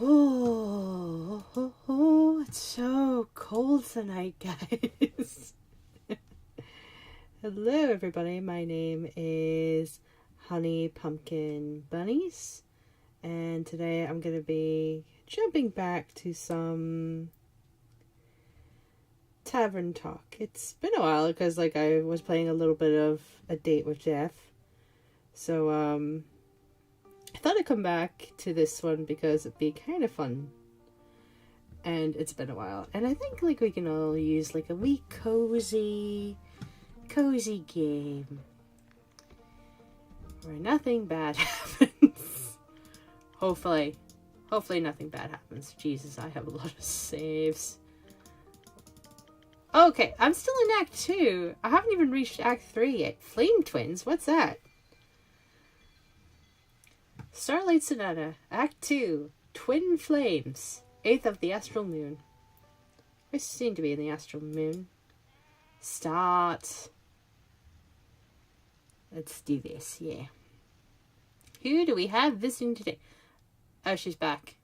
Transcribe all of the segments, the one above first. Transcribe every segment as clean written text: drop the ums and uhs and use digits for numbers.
It's so cold tonight, guys. Hello, everybody. My name is Honey Pumpkin Bunnies, and today I'm going to be jumping back to some Tavern Talk. It's been a while because, I was playing a little bit of A Date with Jeff, so, I thought I'd come back to this one because it'd be kind of fun. And it's been a while. And I think, we can all use, a wee cozy game. Where nothing bad happens. Hopefully nothing bad happens. Jesus, I have a lot of saves. Okay, I'm still in Act 2. I haven't even reached Act 3 yet. Flame Twins? What's that? Starlight Sonata, Act 2, Twin Flames, 8th of the Astral Moon. I seem to be in the Astral Moon. Start. Let's do this, yeah. Who do we have visiting today? Oh, she's back.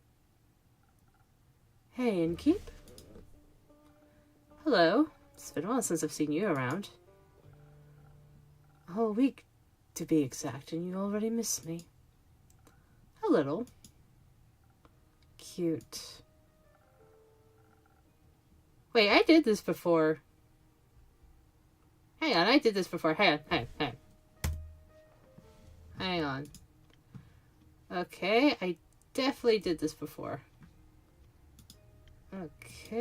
Hey, Innkeep. Hello. It's been a while since I've seen you around. A whole week, to be exact, and you already miss me. A little. Cute. Wait, I did this before. Hang on, I did this before. Hang on. Okay, I definitely did this before. Okay.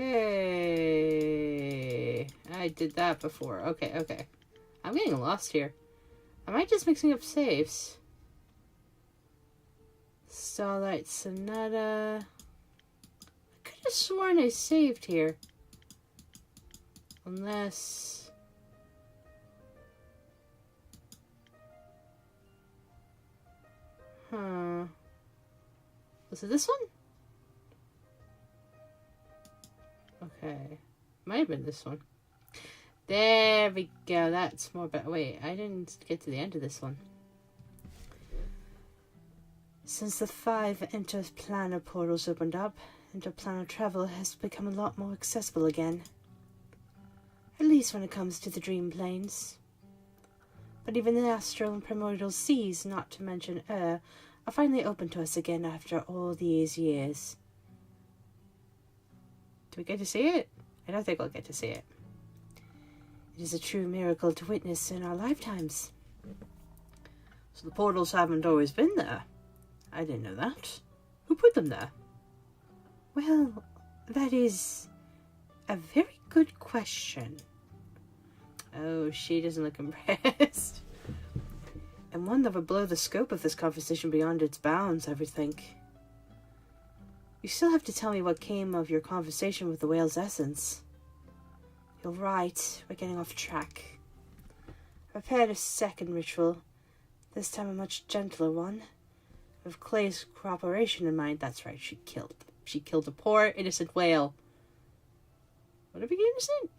I did that before. Okay. I'm getting lost here. Am I just mixing up saves? Starlight Sonata. I could have sworn I saved here. Unless... Was it this one? Okay. Might have been this one. There we go. That's more better. Wait, I didn't get to the end of this one. Since the 5 interplanar portals opened up, interplanar travel has become a lot more accessible again. At least when it comes to the dream planes. But even the astral and primordial seas, not to mention are finally open to us again after all these years. Do we get to see it? I don't think we'll get to see it. It is a true miracle to witness in our lifetimes. So the portals haven't always been there. I didn't know that. Who put them there? Well, that is a very good question. Oh, she doesn't look impressed. And one that would blow the scope of this conversation beyond its bounds, I would think. You still have to tell me what came of your conversation with the whale's essence. You're right, we're getting off track. I prepared a second ritual, this time a much gentler one. With Clay's cooperation in mind. That's right, she killed a poor innocent whale. Would it be innocent?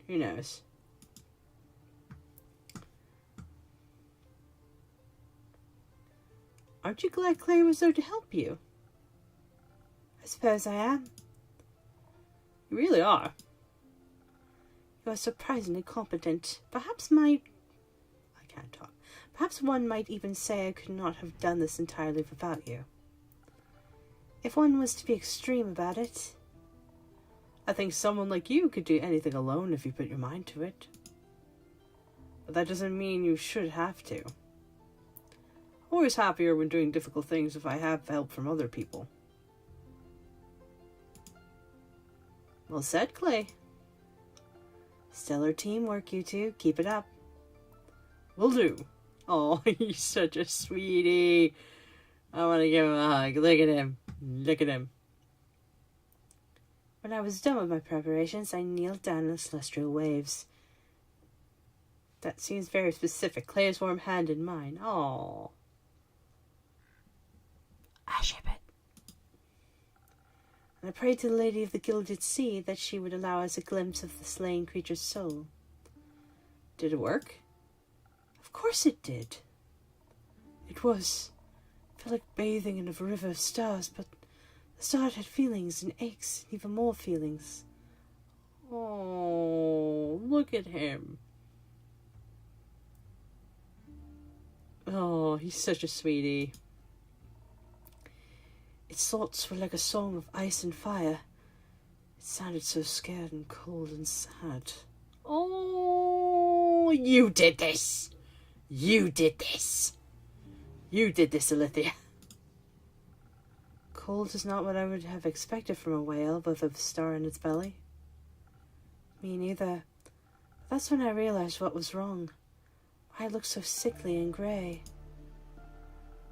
Who knows? Aren't you glad Clay was there to help you? I suppose I am. You really are. You are surprisingly competent. Perhaps one might even say I could not have done this entirely without you. If one was to be extreme about it, I think someone like you could do anything alone if you put your mind to it. But that doesn't mean you should have to. Always happier when doing difficult things if I have help from other people. Well said, Clay. Stellar teamwork, you two. Keep it up. Will do. Oh, he's such a sweetie. I want to give him a hug. Look at him. When I was done with my preparations, I kneeled down in the celestial waves. That seems very specific. Clay's warm hand in mine. Oh, I ship it. And I prayed to the Lady of the Gilded Sea that she would allow us a glimpse of the slain creature's soul. Did it work? Of course it did. It felt like bathing in a river of stars, but The star had feelings and aches and even more feelings. Oh, look at him. Oh, he's such a sweetie. Its thoughts were like a song of ice and fire. It sounded so scared and cold and sad. Oh, you did this. You did this. You did this, Alithia. Cold is not what I would have expected from a whale with a star in its belly. Me neither. That's when I realized what was wrong. Why it looked so sickly and grey.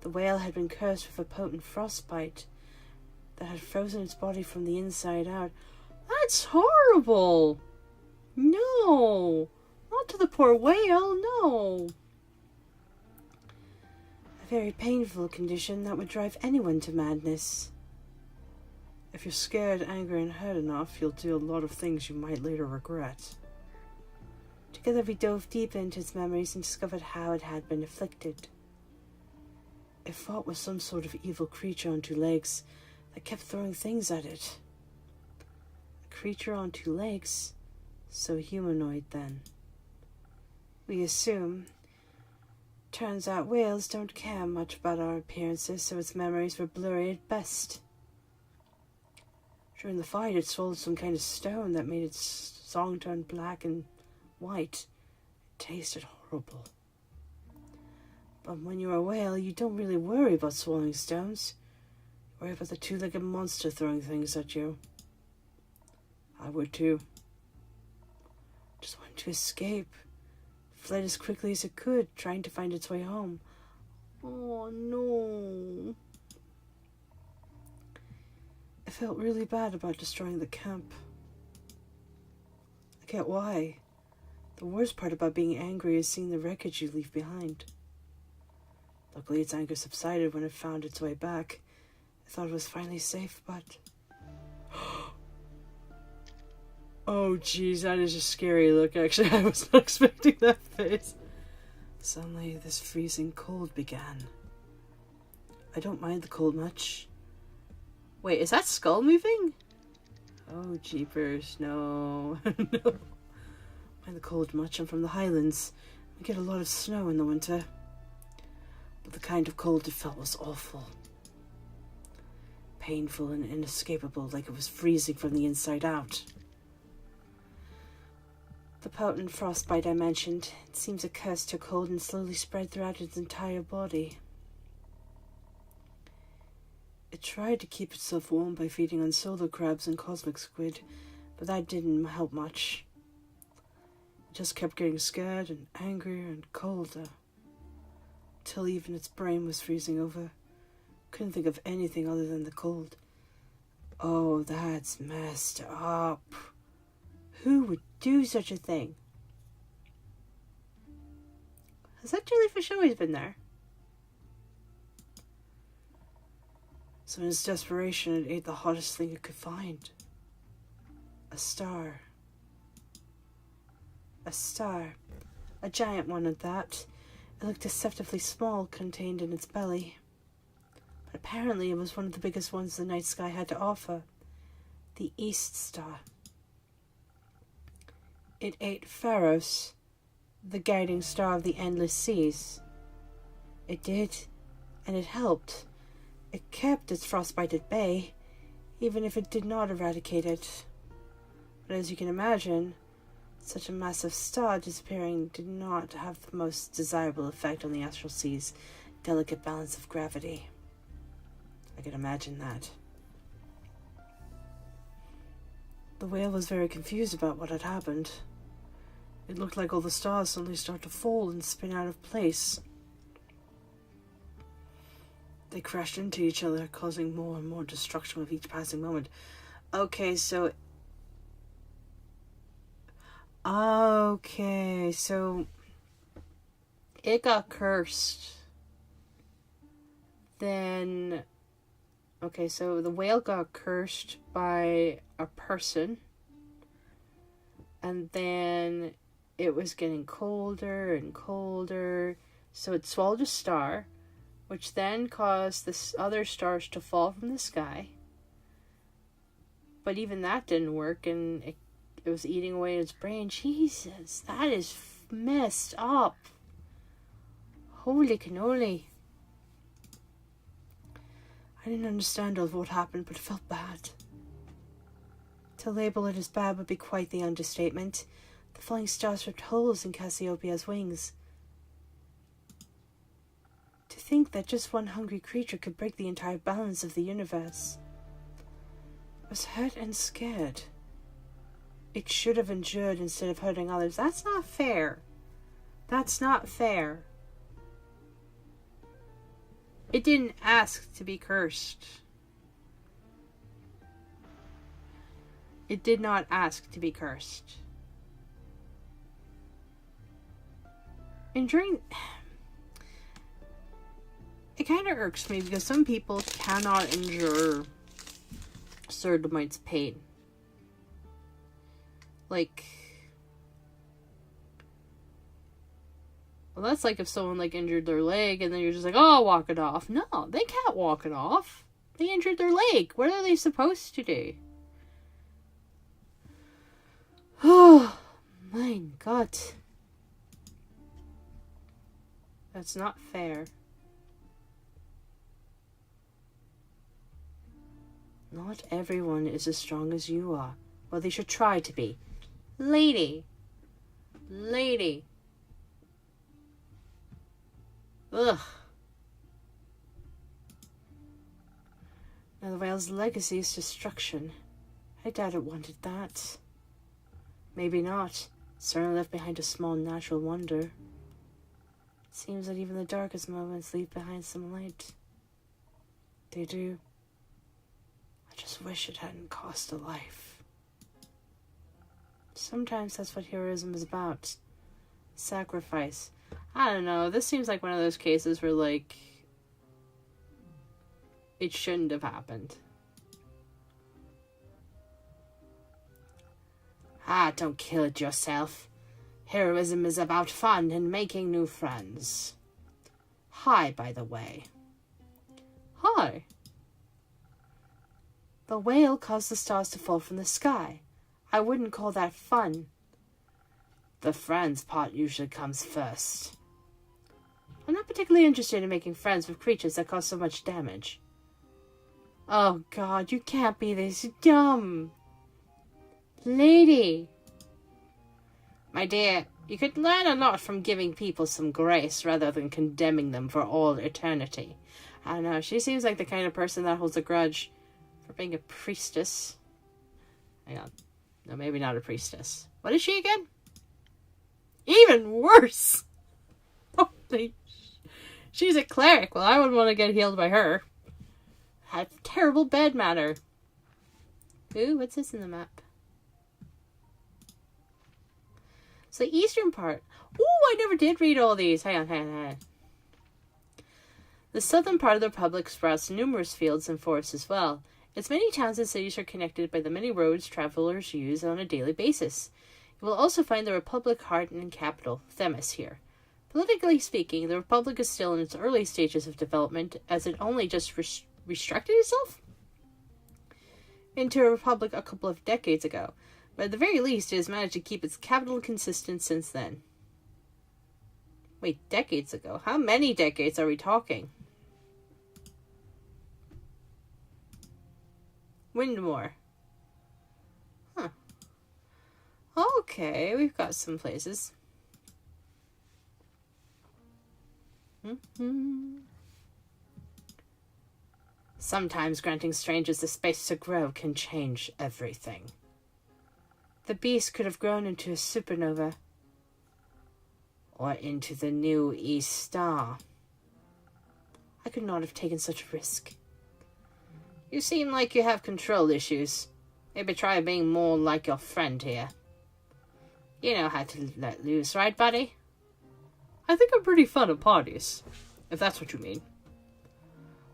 The whale had been cursed with a potent frostbite that had frozen its body from the inside out. That's horrible! No! Not to the poor whale, no! A very painful condition that would drive anyone to madness. If you're scared, angry, and hurt enough, you'll do a lot of things you might later regret. Together we dove deep into its memories and discovered how it had been afflicted. It fought with some sort of evil creature on two legs that kept throwing things at it. A creature on two legs? So humanoid then. We assume. Turns out whales don't care much about our appearances, so its memories were blurry at best. During the fight, it swallowed some kind of stone that made its song turn black and white. It tasted horrible. But when you're a whale, you don't really worry about swallowing stones. You worry about the two-legged monster throwing things at you. I would too. Just wanted to escape. Fled as quickly as it could, trying to find its way home. Oh no. I felt really bad about destroying the camp. I get why. The worst part about being angry is seeing the wreckage you leave behind. Luckily, its anger subsided when it found its way back. I thought it was finally safe, but... Oh, jeez, that is a scary look, actually. I was not expecting that face. Suddenly, this freezing cold began. I don't mind the cold much. Wait, is that skull moving? Oh, jeepers, no. No. Mind the cold much. I'm from the Highlands. We get a lot of snow in the winter. But the kind of cold it felt was awful. Painful and inescapable, like it was freezing from the inside out. The potent frostbite I mentioned, it seems a curse took hold and slowly spread throughout its entire body. It tried to keep itself warm by feeding on solar crabs and cosmic squid, but that didn't help much. It just kept getting scared and angrier and colder, till even its brain was freezing over. Couldn't think of anything other than the cold. Oh, that's messed up. Who would do such a thing? Has that jellyfish always been there? So in its desperation, it ate the hottest thing it could find. A star. A star. A giant one at that. It looked deceptively small, contained in its belly. But apparently it was one of the biggest ones the night sky had to offer. The East Star. It ate Pharos, the guiding star of the endless seas. It did, and it helped. It kept its frostbite at bay, even if it did not eradicate it. But as you can imagine, such a massive star disappearing did not have the most desirable effect on the astral sea's delicate balance of gravity. I can imagine that. The whale was very confused about what had happened. It looked like all the stars suddenly start to fall and spin out of place. They crashed into each other, causing more and more destruction with each passing moment. Okay, so it got cursed. Then, okay, so the whale got cursed by a person. And then it was getting colder and colder. So it swallowed a star, which then caused the other stars to fall from the sky. but even that didn't work, and it was eating away at his brain. Jesus, that is messed up. Holy cannoli. I didn't understand all of what happened, but it felt bad. To label it as bad would be quite the understatement. The flying stars ripped holes in Cassiopeia's wings. To think that just one hungry creature could break the entire balance of the universe. I was hurt and scared. It should have endured instead of hurting others. That's not fair. That's not fair. It didn't ask to be cursed. It did not ask to be cursed. Enduring... It kind of irks me because some people cannot endure certain amounts of pain. Like... Well, that's like if someone, like, injured their leg and then you're just like, oh, I'll walk it off. No, they can't walk it off. They injured their leg. What are they supposed to do? Oh, my God. That's not fair. Not everyone is as strong as you are. Well, they should try to be. Lady. Lady. Ugh. Now the whale's legacy is destruction. I doubt it wanted that. Maybe not. It certainly left behind a small natural wonder. It seems that even the darkest moments leave behind some light. They do. I just wish it hadn't cost a life. Sometimes that's what heroism is about. Sacrifice. I don't know. This seems like one of those cases where, like, it shouldn't have happened. Don't kill it yourself. Heroism is about fun and making new friends. Hi, by the way. Hi. The whale caused the stars to fall from the sky. I wouldn't call that fun. The friends part usually comes first. I'm not particularly interested in making friends with creatures that cause so much damage. Oh God, you can't be this dumb. Lady. My dear, you could learn a lot from giving people some grace rather than condemning them for all eternity. I don't know, she seems like the kind of person that holds a grudge for being a priestess. Hang on. No, maybe not a priestess. What is she again? Even worse! Holy... She's a cleric. Well, I wouldn't want to get healed by her. Had terrible bed matter. Ooh, what's this in the map? So the eastern part. Ooh, I never did read all these. Hang on. The southern part of the Republic sprouts numerous fields and forests as well. Its many towns and cities are connected by the many roads travelers use on a daily basis. You will also find the Republic heart and capital, Themis, here. Politically speaking, the Republic is still in its early stages of development, as it only just restructured itself into a republic a couple of decades ago, but at the very least it has managed to keep its capital consistent since then. Wait, decades ago? How many decades are we talking? Windmore. Huh. Okay, we've got some places. Sometimes granting strangers the space to grow can change everything. The beast could have grown into a supernova. Or into the new East Star. I could not have taken such a risk. You seem like you have control issues. Maybe try being more like your friend here. You know how to let loose, right, buddy? I think I'm pretty fun at parties, if that's what you mean.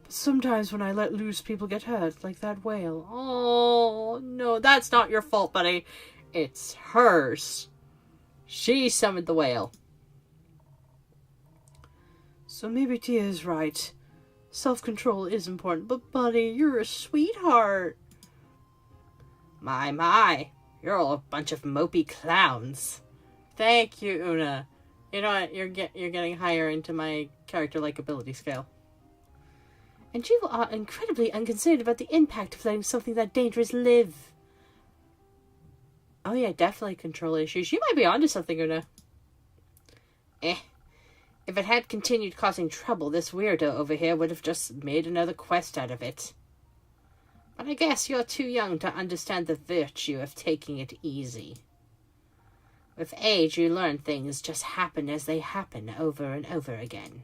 But sometimes when I let loose, people get hurt, like that whale. Oh, no, that's not your fault, buddy. It's hers. She summoned the whale. So maybe Tia is right. Self-control is important, but buddy, you're a sweetheart. My, you're all a bunch of mopey clowns. Thank you, Una. You know what? You're getting higher into my character likability scale. And you are incredibly unconcerned about the impact of letting something that dangerous live. Oh yeah, definitely control issues. You might be onto something, Una. If it had continued causing trouble, this weirdo over here would have just made another quest out of it. But I guess you're too young to understand the virtue of taking it easy. With age, you learn things just happen as they happen over and over again.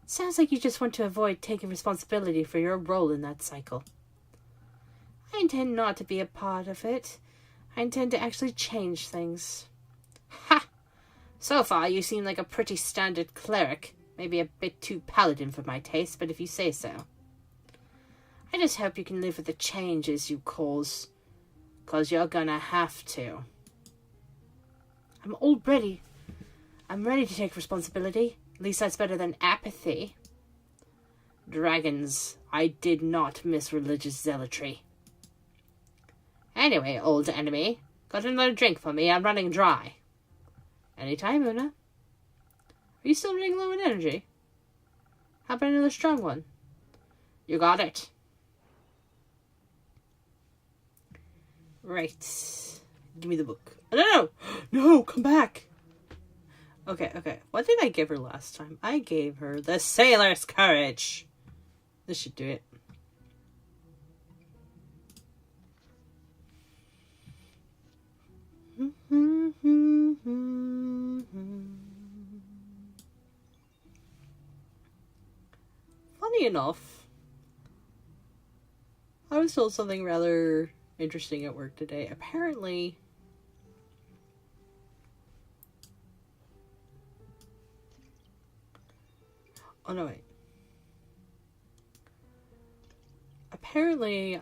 Sounds like you just want to avoid taking responsibility for your role in that cycle. I intend not to be a part of it. I intend to actually change things. Ha! So far, you seem like a pretty standard cleric. Maybe a bit too paladin for my taste, but if you say so. I just hope you can live with the changes you cause. 'Cause you're gonna have to. I'm ready to take responsibility. At least that's better than apathy. Dragons, I did not miss religious zealotry. Anyway, old enemy, got another drink for me? I'm running dry. Anytime, Una. Are you still running low in energy? How about another strong one? You got it. Right. Give me the book. No! No, come back! Okay. What did I give her last time? I gave her the Sailor's Courage. This should do it. Funny enough, I was told something rather interesting at work today. Apparently, oh no, wait. Apparently,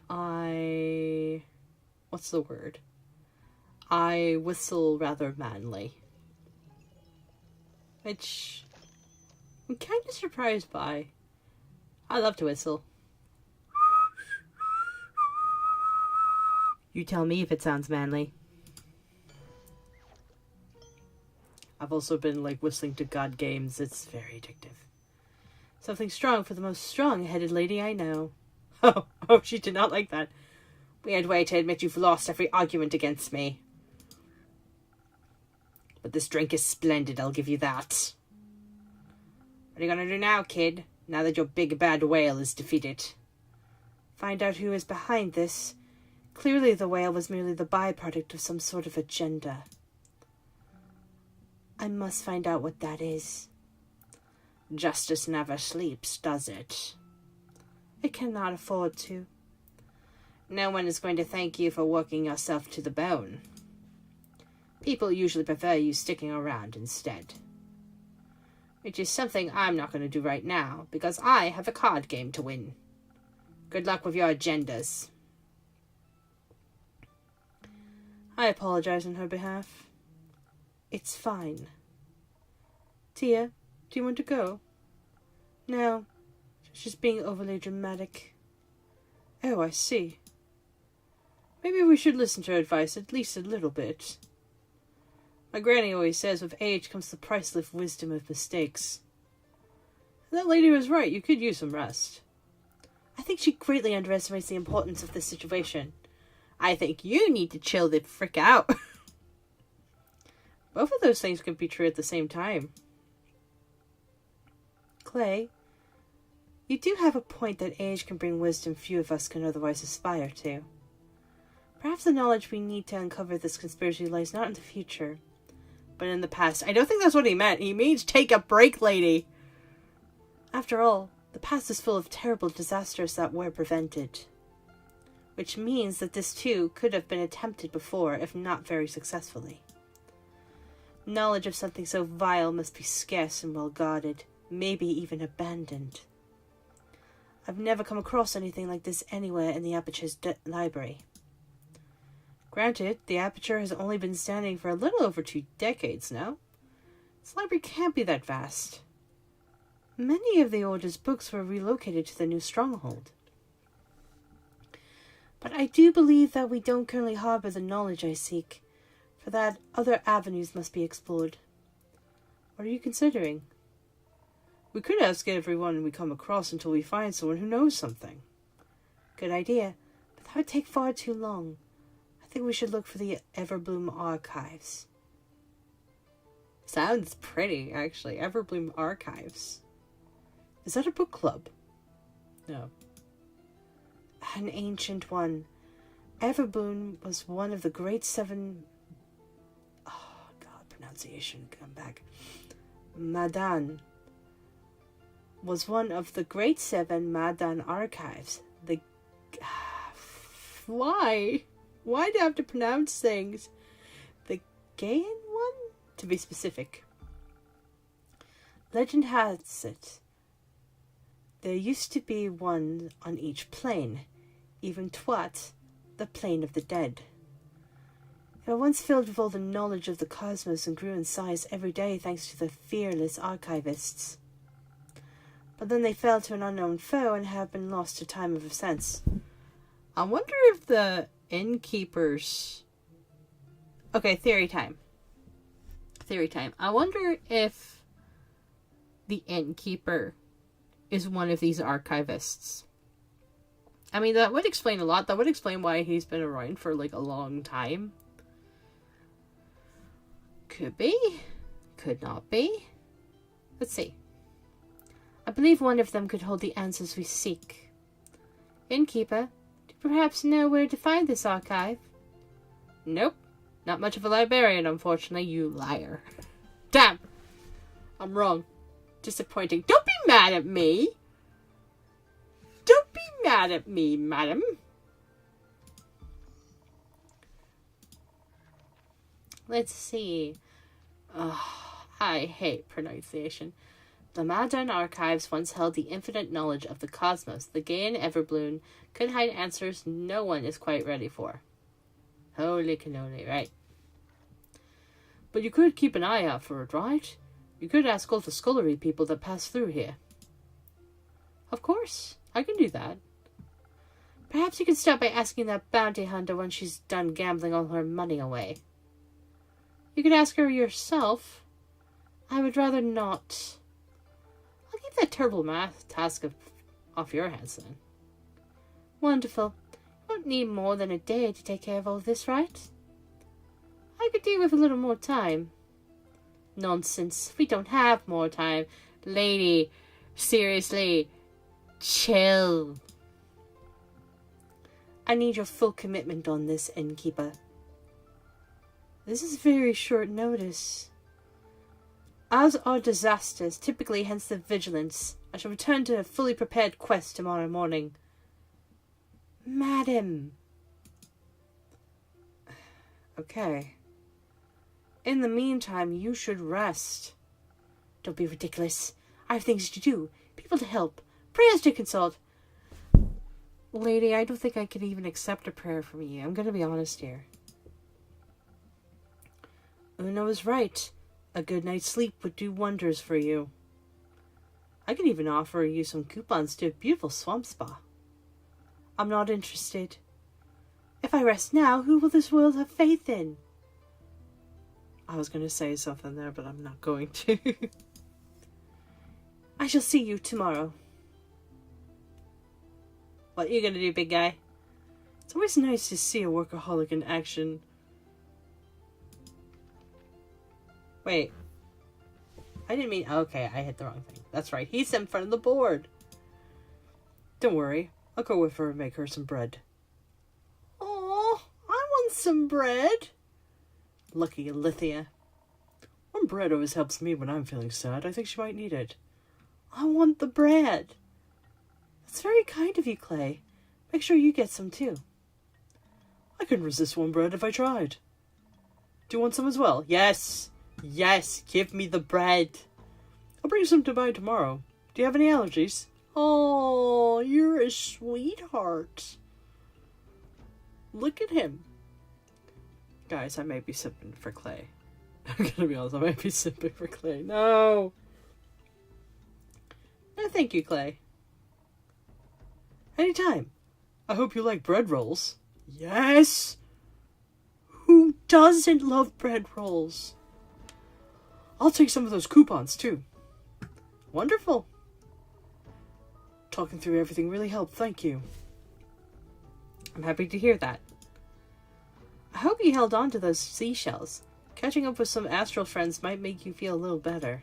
what's the word? I whistle rather manly. Which I'm kind of surprised by. I love to whistle. You tell me if it sounds manly. I've also been whistling to God games. It's very addictive. Something strong for the most strong-headed lady I know. Oh, she did not like that. Weird way to admit you've lost every argument against me. But this drink is splendid, I'll give you that. What are you gonna do now, kid? Now that your big bad whale is defeated? Find out who is behind this. Clearly the whale was merely the byproduct of some sort of agenda. I must find out what that is. Justice never sleeps, does it? It cannot afford to. No one is going to thank you for working yourself to the bone. People usually prefer you sticking around instead. Which is something I'm not going to do right now, because I have a card game to win. Good luck with your agendas. I apologize on her behalf. It's fine. Tia, do you want to go? No, she's being overly dramatic. Oh, I see. Maybe we should listen to her advice at least a little bit. My granny always says with age comes the priceless wisdom of mistakes. And that lady was right, you could use some rest. I think she greatly underestimates the importance of this situation. I think you need to chill the frick out. Both of those things could be true at the same time. Clay, you do have a point that age can bring wisdom few of us can otherwise aspire to. Perhaps the knowledge we need to uncover this conspiracy lies not in the future, but in the past. I don't think that's what he meant. He means take a break, lady. After all, the past is full of terrible disasters that were prevented. Which means that this too could have been attempted before, if not very successfully. Knowledge of something so vile must be scarce and well guarded, maybe even abandoned. I've never come across anything like this anywhere in the Aperture's library. Granted, the Aperture has only been standing for a little over 2 decades now. This library can't be that vast. Many of the Order's books were relocated to the new stronghold. But I do believe that we don't currently harbor the knowledge I seek. For that, other avenues must be explored. What are you considering? We could ask everyone we come across until we find someone who knows something. Good idea, but that would take far too long. I think we should look for the Everbloom Archives. Sounds pretty, actually. Everbloom Archives. Is that a book club? No. An ancient one. Everbloom was one of the great 7... Oh, God, pronunciation, come back. Madan was one of the great 7 Madan archives. The... Why? Why do I have to pronounce things? The Gaian one? To be specific. Legend has it there used to be one on each plane, even Twat, the plane of the dead. They were once filled with all the knowledge of the cosmos and grew in size every day thanks to the fearless archivists. But then they fell to an unknown foe and have been lost to time of ascents. I wonder if the innkeepers... Okay, theory time. I wonder if the innkeeper is one of these archivists. I mean, that would explain a lot. That would explain why he's been around for, like, a long time. Could be. Could not be. Let's see. I believe one of them could hold the answers we seek. Innkeeper, do you perhaps know where to find this archive? Nope. Not much of a librarian, unfortunately, you liar. Damn! I'm wrong. Disappointing. Don't be mad at me! Don't be mad at me, madam. Let's see. Oh, I hate pronunciation. The Madan Archives once held the infinite knowledge of the cosmos. The Gaian Everbloom could hide answers no one is quite ready for. Holy cannoli, right. But you could keep an eye out for it, right? You could ask all the scullery people that pass through here. Of course, I can do that. Perhaps you could start by asking that bounty hunter when she's done gambling all her money away. You could ask her yourself. I would rather not. I'll keep that terrible math task off your hands then. Wonderful. You won't need more than a day to take care of all this, right? I could do with a little more time. Nonsense. We don't have more time. Lady, seriously, chill. I need your full commitment on this, innkeeper. This is very short notice. As are disasters, typically hence the vigilance. I shall return to a fully prepared quest tomorrow morning. Madam. Okay. In the meantime, you should rest. Don't be ridiculous. I have things to do, people to help, prayers to consult. Lady, I don't think I can even accept a prayer from you. I'm going to be honest here. Una was right. A good night's sleep would do wonders for you. I could even offer you some coupons to a beautiful swamp spa. I'm not interested. If I rest now, who will this world have faith in? I was going to say something there, but I'm not going to. I shall see you tomorrow. What are you going to do, big guy? It's always nice to see a workaholic in action. Wait. I didn't mean... Okay, I hit the wrong thing. That's right. He's in front of the board. Don't worry. I'll go with her and make her some bread. Aw, I want some bread. Lucky Alithia. One bread always helps me when I'm feeling sad. I think she might need it. I want the bread. That's very kind of you, Clay. Make sure you get some too. I couldn't resist one bread if I tried. Do you want some as well? Yes. Yes, give me the bread. I'll bring some to buy tomorrow. Do you have any allergies? Oh, you're a sweetheart. Look at him. Guys, I may be sipping for Clay. I'm gonna be honest, I might be sipping for Clay. No! No, thank you, Clay. Anytime. I hope you like bread rolls. Yes! Who doesn't love bread rolls? I'll take some of those coupons, too. Wonderful. Talking through everything really helped, thank you. I'm happy to hear that. I hope you held on to those seashells. Catching up with some astral friends might make you feel a little better.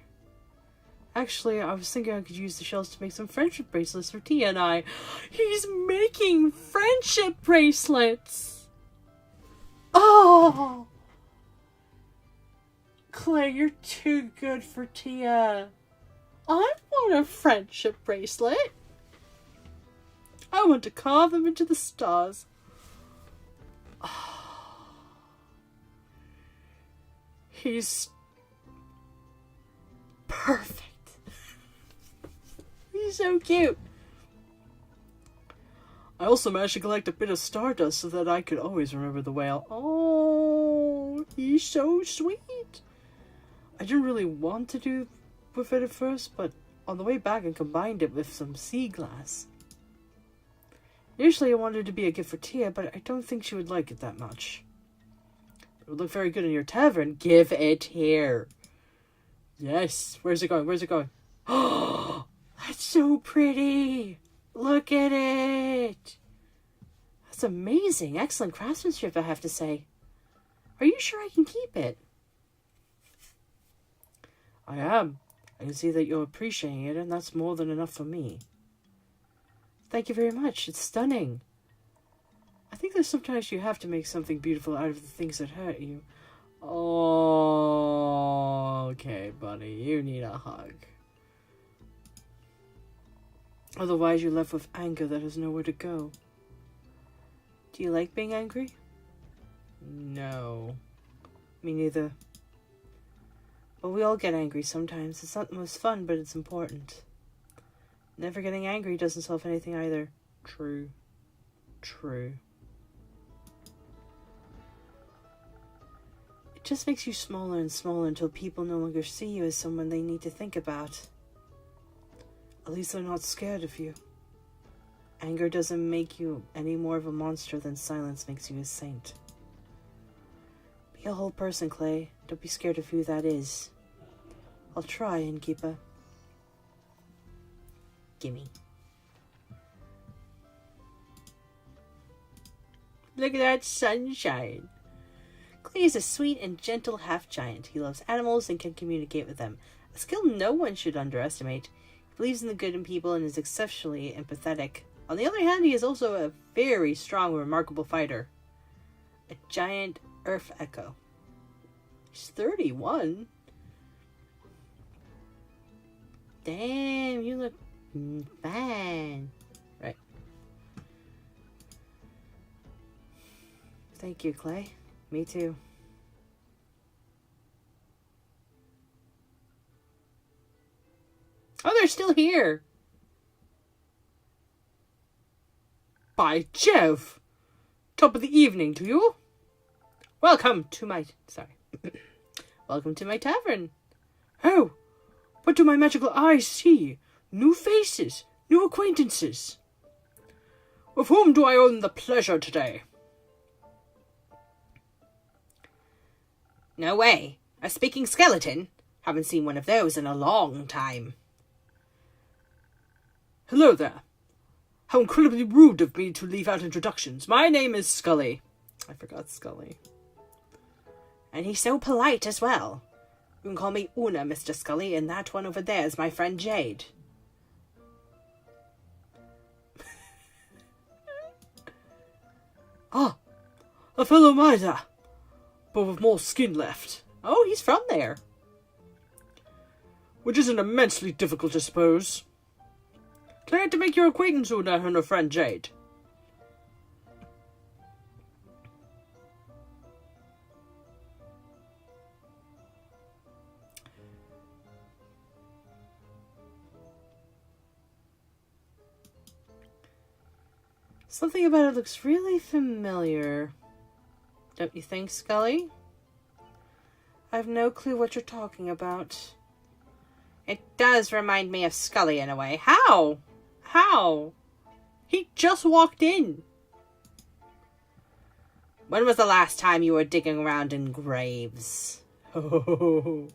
Actually, I was thinking I could use the shells to make some friendship bracelets for Tia and I. He's making friendship bracelets! Oh! Clay, you're too good for Tia. I want a friendship bracelet. I want to carve them into the stars. Oh. He's perfect. He's so cute. I also managed to collect a bit of stardust so that I could always remember the whale. Oh, he's so sweet. I didn't really want to do with it at first, but on the way back I combined it with some sea glass. Initially I wanted it to be a gift for Tia, but I don't think she would like it that much. It would look very good in your tavern. Give it here. Yes. Where's it going? Where's it going? Oh, that's so pretty. Look at it. That's amazing. Excellent craftsmanship, I have to say. Are you sure I can keep it? I am. I can see that you're appreciating it, and that's more than enough for me. Thank you very much. It's stunning. I think that sometimes you have to make something beautiful out of the things that hurt you. Oh, okay, buddy. You need a hug. Otherwise, you're left with anger that has nowhere to go. Do you like being angry? No. Me neither. But we all get angry sometimes. It's not the most fun, but it's important. Never getting angry doesn't solve anything either. True. True. It just makes you smaller and smaller until people no longer see you as someone they need to think about. At least they're not scared of you. Anger doesn't make you any more of a monster than silence makes you a saint. Be a whole person, Clay. Don't be scared of who that is. I'll try, innkeeper. Gimme. Look at that sunshine. Clay is a sweet and gentle half-giant. He loves animals and can communicate with them. A skill no one should underestimate. He believes in the good in people and is exceptionally empathetic. On the other hand, he is also a very strong, remarkable fighter. A giant earth echo. He's 31. Damn, you look fine. Right. Thank you, Clay. Me too. Oh, they're still here. By Jove! Top of the evening to you. Welcome to my... Sorry. Welcome to my tavern. Oh, what do my magical eyes see? New faces, new acquaintances. With whom do I own the pleasure today? No way. A speaking skeleton? Haven't seen one of those in a long time. Hello there. How incredibly rude of me to leave out introductions. My name is Scully. I forgot Scully. And he's so polite as well. You can call me Una, Mr. Scully, and that one over there is my friend Jade. Ah, a fellow miser, but with more skin left. Oh, he's from there. Which isn't immensely difficult, I suppose. Glad to make your acquaintance, Una, and her friend Jade. Something about it looks really familiar. Don't you think, Scully? I have no clue what you're talking about. It does remind me of Scully in a way. How? How? He just walked in. When was the last time you were digging around in graves? Never.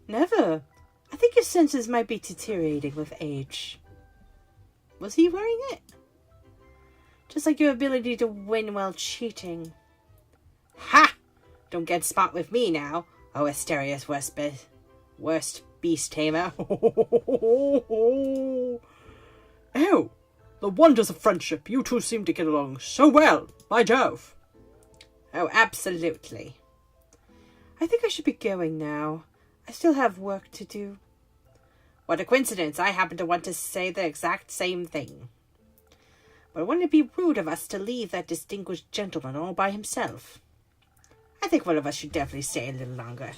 I think your senses might be deteriorating with age. Was he wearing it? Just like your ability to win while cheating. Ha! Don't get smart with me now. Oh, Asteria's worst beast tamer. Oh, the wonders of friendship. You two seem to get along so well. By Jove. Oh, absolutely. I think I should be going now. I still have work to do. What a coincidence. I happen to want to say the exact same thing. But wouldn't it be rude of us to leave that distinguished gentleman all by himself? I think one of us should definitely stay a little longer.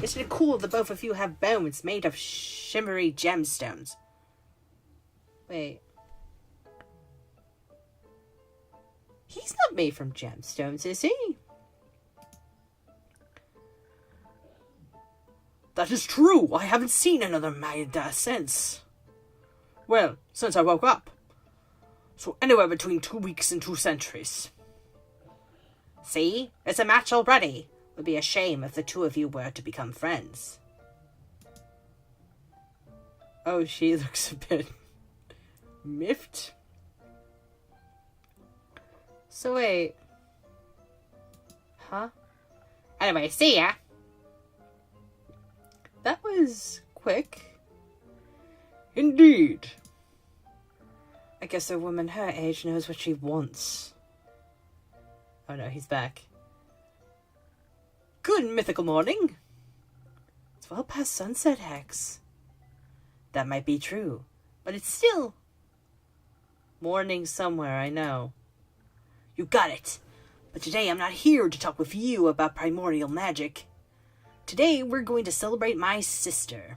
Isn't it cool that both of you have bones made of shimmery gemstones? Wait. He's not made from gemstones, is he? That is true. I haven't seen another made since. Well, since I woke up. So anywhere between 2 weeks and 2 centuries. See? It's a match already. It would be a shame if the two of you were to become friends. Oh, she looks a bit miffed. So wait. Huh? Anyway, see ya. That was quick. Indeed. I guess a woman her age knows what she wants. Oh no, he's back. Good mythical morning. It's well past sunset, Hex. That might be true, but it's still morning somewhere, I know. You got it. But today I'm not here to talk with you about primordial magic. Today we're going to celebrate my sister.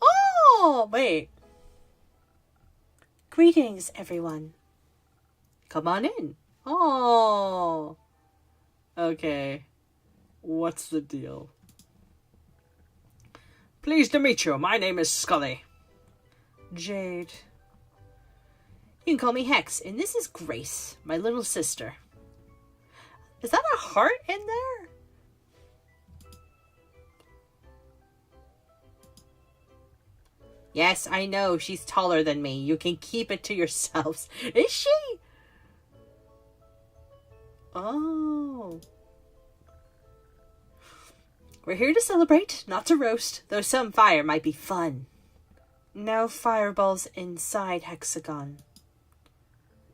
Oh, wait. Greetings, everyone. Come on in. Oh. Okay. What's the deal? Pleased to meet you. My name is Scully. Jade. You can call me Hex, and this is Grace, my little sister. Is that a heart in there? Yes, I know, she's taller than me. You can keep it to yourselves. Is she? Oh. We're here to celebrate, not to roast, though some fire might be fun. No fireballs inside Hexagon.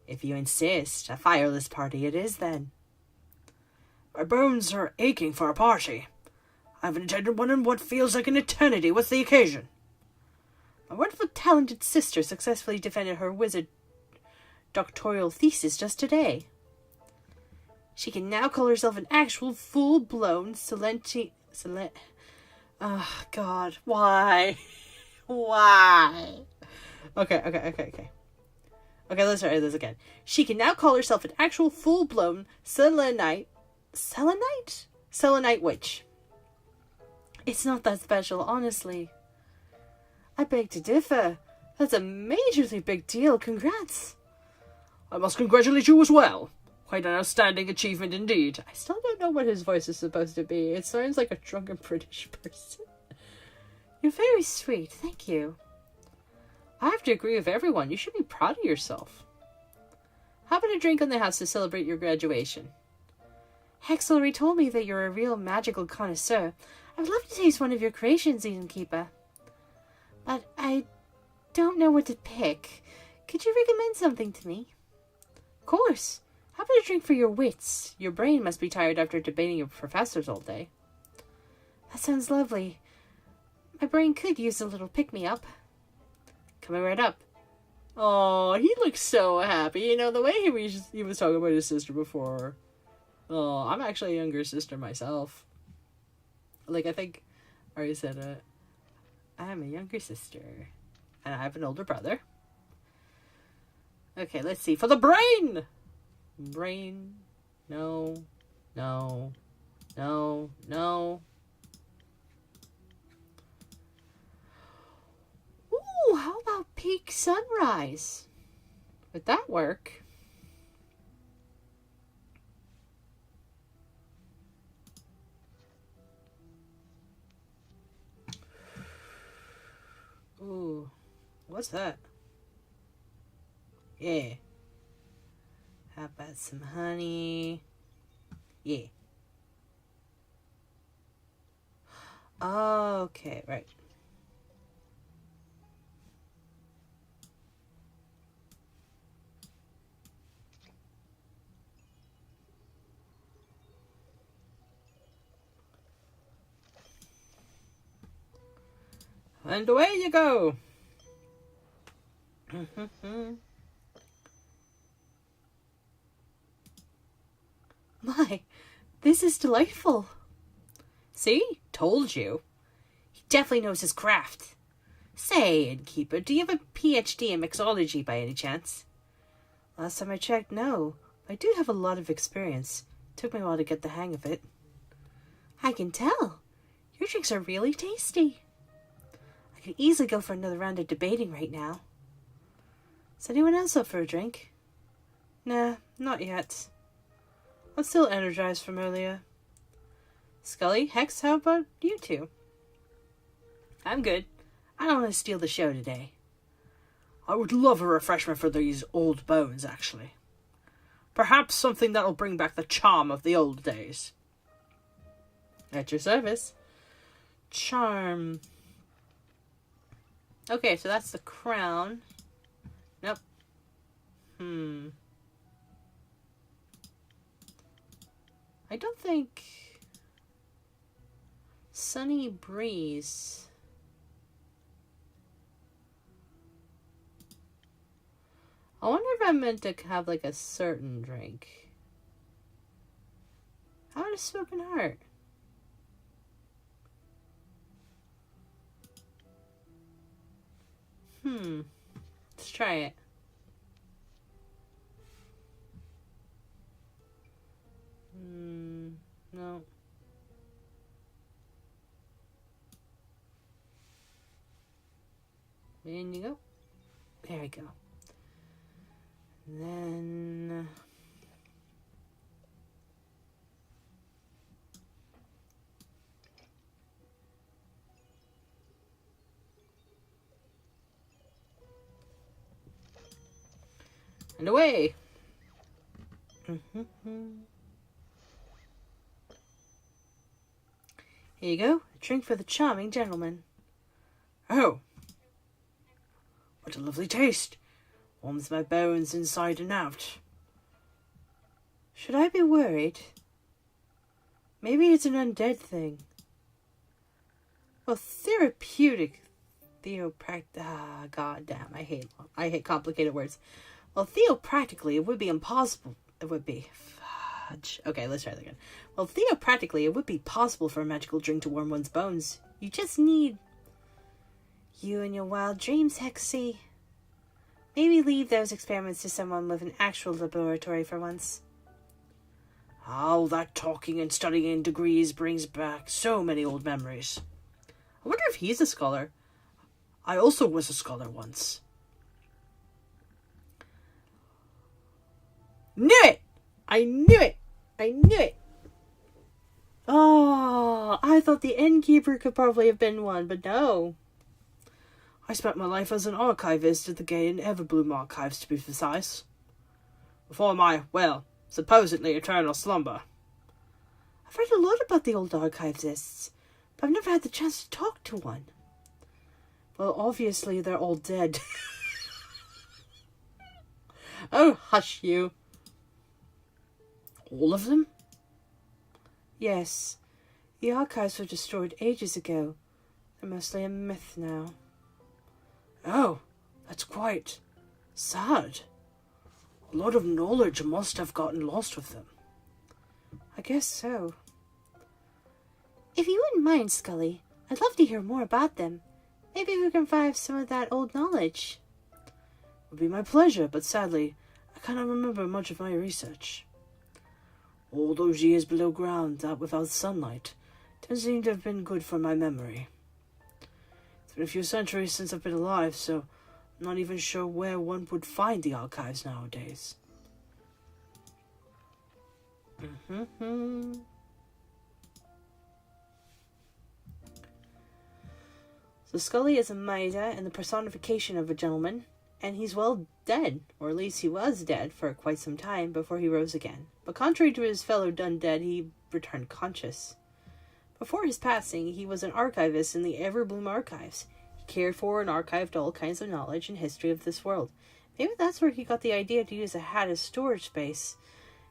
If you insist, a fireless party it is then. My bones are aching for a party. I haven't attended one in what feels like an eternity. What's the occasion? My wonderful talented sister successfully defended her wizard doctoral thesis just today. She can now call herself an actual full-blown Oh, God. Why? Why? Okay. Okay, let's try this again. She can now call herself an actual full-blown selenite witch. It's not that special, honestly. I beg to differ. That's a majorly big deal. Congrats. I must congratulate you as well. Quite an outstanding achievement indeed. I still don't know what his voice is supposed to be. It sounds like a drunken British person. You're very sweet. Thank you. I have to agree with everyone. You should be proud of yourself. How about a drink on the house to celebrate your graduation? Hex already told me that you're a real magical connoisseur. I would love to taste one of your creations, Eden Keeper. But I don't know what to pick. Could you recommend something to me? Of course. How about a drink for your wits? Your brain must be tired after debating your professors all day. That sounds lovely. My brain could use a little pick-me-up. Coming right up. Oh, he looks so happy. You know, the way he was talking about his sister before. Oh, I'm actually a younger sister myself. Like, I think I already said it. I'm a younger sister. And I have an older brother. Okay, let's see. For the brain! Brain. No. Ooh, how about peak sunrise? Would that work? Ooh. What's that? Yeah. How about some honey? Yeah. Okay, right. And away you go. My, this is delightful. See? Told you. He definitely knows his craft. Say, innkeeper, do you have a PhD in mixology by any chance? Last time I checked, no. I do have a lot of experience. Took me a while to get the hang of it. I can tell. Your drinks are really tasty. I could easily go for another round of debating right now. Is anyone else up for a drink? Nah, not yet. I'm still energized from earlier. Scully, Hex, how about you two? I'm good. I don't want to steal the show today. I would love a refreshment for these old bones, actually. Perhaps something that'll bring back the charm of the old days. At your service. Charm. Okay, so that's the crown. Nope. I don't think... Sunny Breeze. I wonder if I'm meant to have like a certain drink. How about a Smoking Heart? Let's try it. No. In you go. There we go. And then... and away! Here you go. A drink for the charming gentleman. Oh! What a lovely taste. Warms my bones inside and out. Should I be worried? Maybe it's an undead thing. Well, goddamn, I hate complicated words. Well, theopractically, it would be impossible. It would be. Fudge. Okay, let's try that again. Well, theopractically, it would be possible for a magical drink to warm one's bones. You just need... you and your wild dreams, Hexy. Maybe leave those experiments to someone with an actual laboratory for once. All that talking and studying degrees brings back so many old memories. I wonder if he's a scholar. I also was a scholar once. Knew it! I knew it! I knew it! Oh, I thought the innkeeper could probably have been one, but no. I spent my life as an archivist at the Gay and Everbloom archives, to be precise. Before my, well, supposedly eternal slumber. I've read a lot about the old archivists, but I've never had the chance to talk to one. Well, obviously they're all dead. Oh, hush you. All of them? Yes. The archives were destroyed ages ago. They're mostly a myth now. Oh, that's quite sad. A lot of knowledge must have gotten lost with them. I guess so. If you wouldn't mind, Scully, I'd love to hear more about them. Maybe we can revive some of that old knowledge. It would be my pleasure, but sadly, I cannot remember much of my research. All those years below ground, that without sunlight, doesn't seem to have been good for my memory. It's been a few centuries since I've been alive, so I'm not even sure where one would find the archives nowadays. So Scully is a Maida and the personification of a gentleman, and he's well dead, or at least he was dead for quite some time before he rose again. But contrary to his fellow undead, he returned conscious. Before his passing, he was an archivist in the Everbloom archives. He cared for and archived all kinds of knowledge and history of this world. Maybe that's where he got the idea to use a hat as storage space.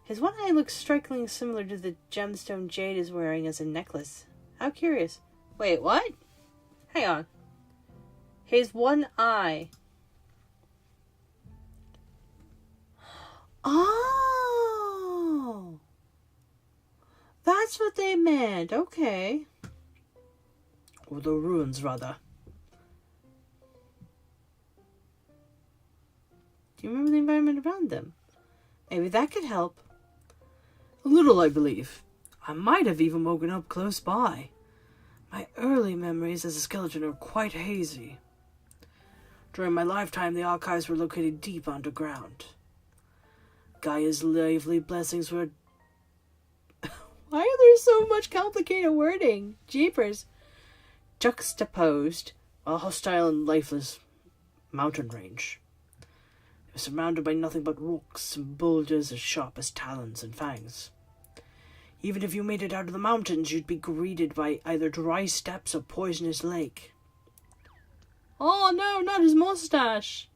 His one eye looks strikingly similar to the gemstone Jade is wearing as a necklace. How curious. Wait, what? Hang on. His one eye. Oh! That's what they meant. Okay. Or the ruins, rather. Do you remember the environment around them? Maybe that could help. A little, I believe. I might have even woken up close by. My early memories as a skeleton are quite hazy. During my lifetime, the archives were located deep underground. Gaia's lively blessings were... Why are there so much complicated wording? Jeepers. Juxtaposed a hostile and lifeless mountain range. It was surrounded by nothing but rocks and boulders as sharp as talons and fangs. Even if you made it out of the mountains, you'd be greeted by either dry steppes or poisonous lake. Oh no, not his mustache!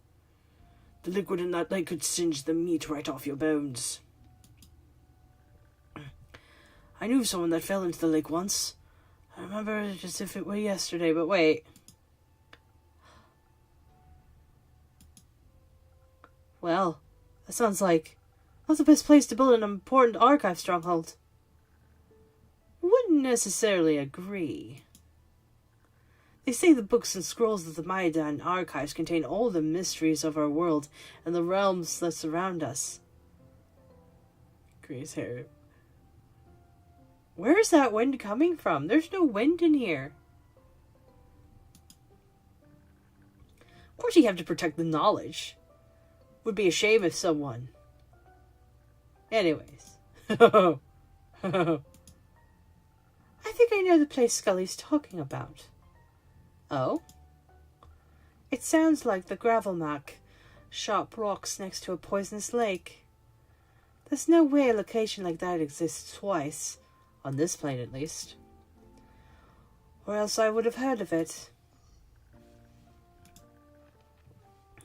The liquid in that lake could singe the meat right off your bones. I knew someone that fell into the lake once. I remember it as if it were yesterday, but wait. Well, that sounds like not the best place to build an important archive stronghold. Wouldn't necessarily agree. They say the books and scrolls of the Maidan archives contain all the mysteries of our world and the realms that surround us. Gray's hair. Where is that wind coming from? There's no wind in here. Of course you have to protect the knowledge. Would be a shame if someone... Anyways. I think I know the place Scully's talking about. Oh? It sounds like the Gravelmac. Sharp rocks next to a poisonous lake. There's no way a location like that exists twice. On this plane, at least. Or else I would have heard of it.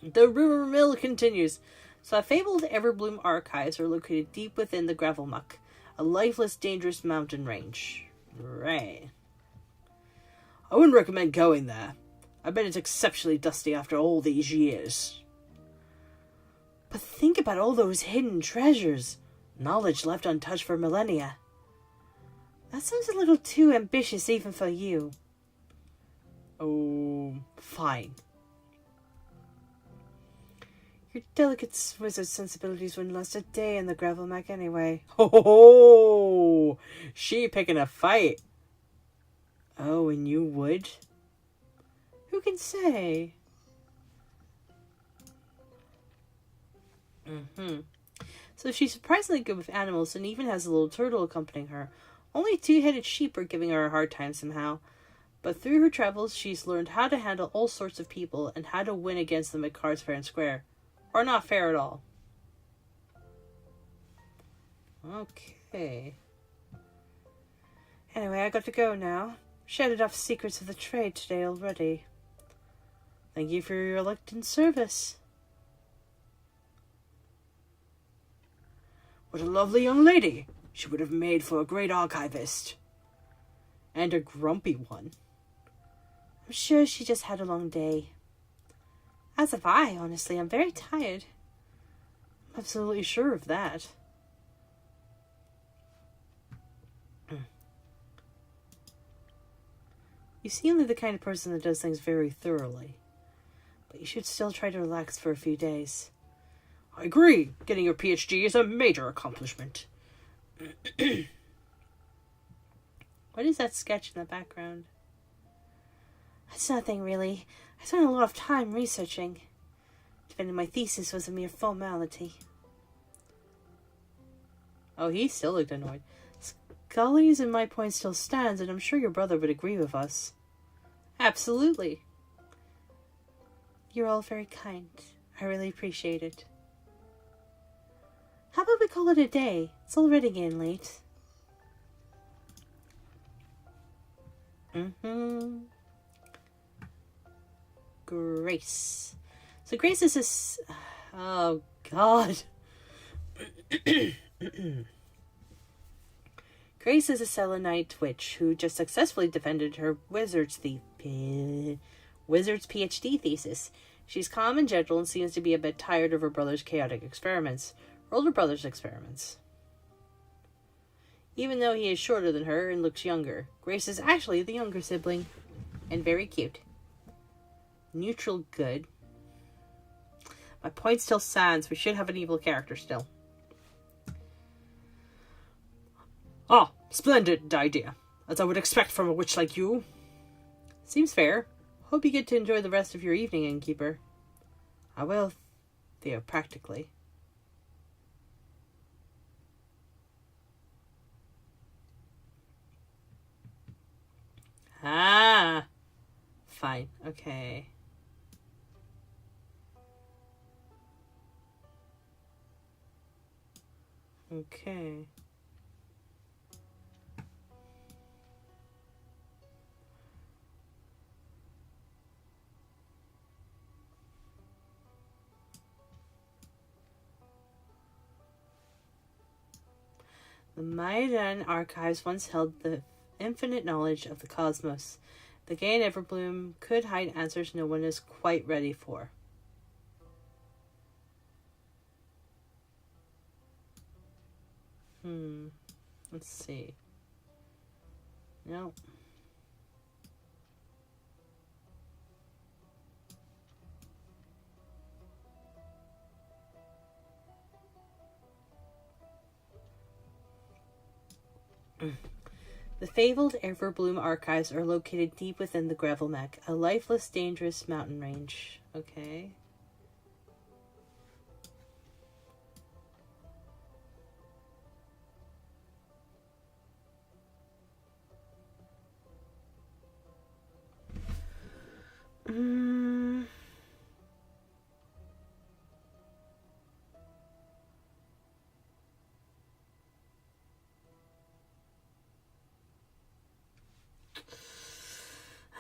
The rumor mill continues. So the fabled Everbloom archives are located deep within the Gravelmuck, a lifeless, dangerous mountain range. Right. I wouldn't recommend going there. I bet it's exceptionally dusty after all these years. But think about all those hidden treasures. Knowledge left untouched for millennia. That sounds a little too ambitious even for you. Oh, fine. Your delicate wizard sensibilities wouldn't last a day in the Gravelmac anyway. Oh, she picking a fight. Oh, and you would? Who can say? So she's surprisingly good with animals and even has a little turtle accompanying her. Only two-headed sheep are giving her a hard time somehow. But through her travels, she's learned how to handle all sorts of people and how to win against them at cards fair and square. Or not fair at all. Okay. Anyway, I got to go now. Shared enough secrets of the trade today already. Thank you for your reluctant service. What a lovely young lady. She would have made for a great archivist. And a grumpy one. I'm sure she just had a long day. As have I, honestly. I'm very tired. I'm absolutely sure of that. You seem like the kind of person that does things very thoroughly. But you should still try to relax for a few days. I agree. Getting your PhD is a major accomplishment. What is that sketch in the background? It's nothing, really. I spent a lot of time researching. Defending my thesis was a mere formality. Oh, he still looked annoyed. Scully's and my point still stands, and I'm sure your brother would agree with us. Absolutely. You're all very kind. I really appreciate it. How about we call it a day? It's already getting late. Grace. So Grace is this... Oh, God. Grace is a Selenite witch who just successfully defended her wizard's PhD thesis. She's calm and gentle and seems to be a bit tired of her brother's chaotic experiments. Her older brother's experiments. Even though he is shorter than her and looks younger, Grace is actually the younger sibling. And very cute. Neutral good. My point still stands. We should have an evil character still. Ah, splendid idea. As I would expect from a witch like you. Seems fair. Hope you get to enjoy the rest of your evening, innkeeper. I will, Theo, practically. Ah! Fine, okay. Okay. The Maidan archives once held the infinite knowledge of the cosmos. The Gay and Everbloom could hide answers no one is quite ready for. Let's see. No. The fabled Everbloom archives are located deep within the Gravelneck, a lifeless, dangerous mountain range. Okay.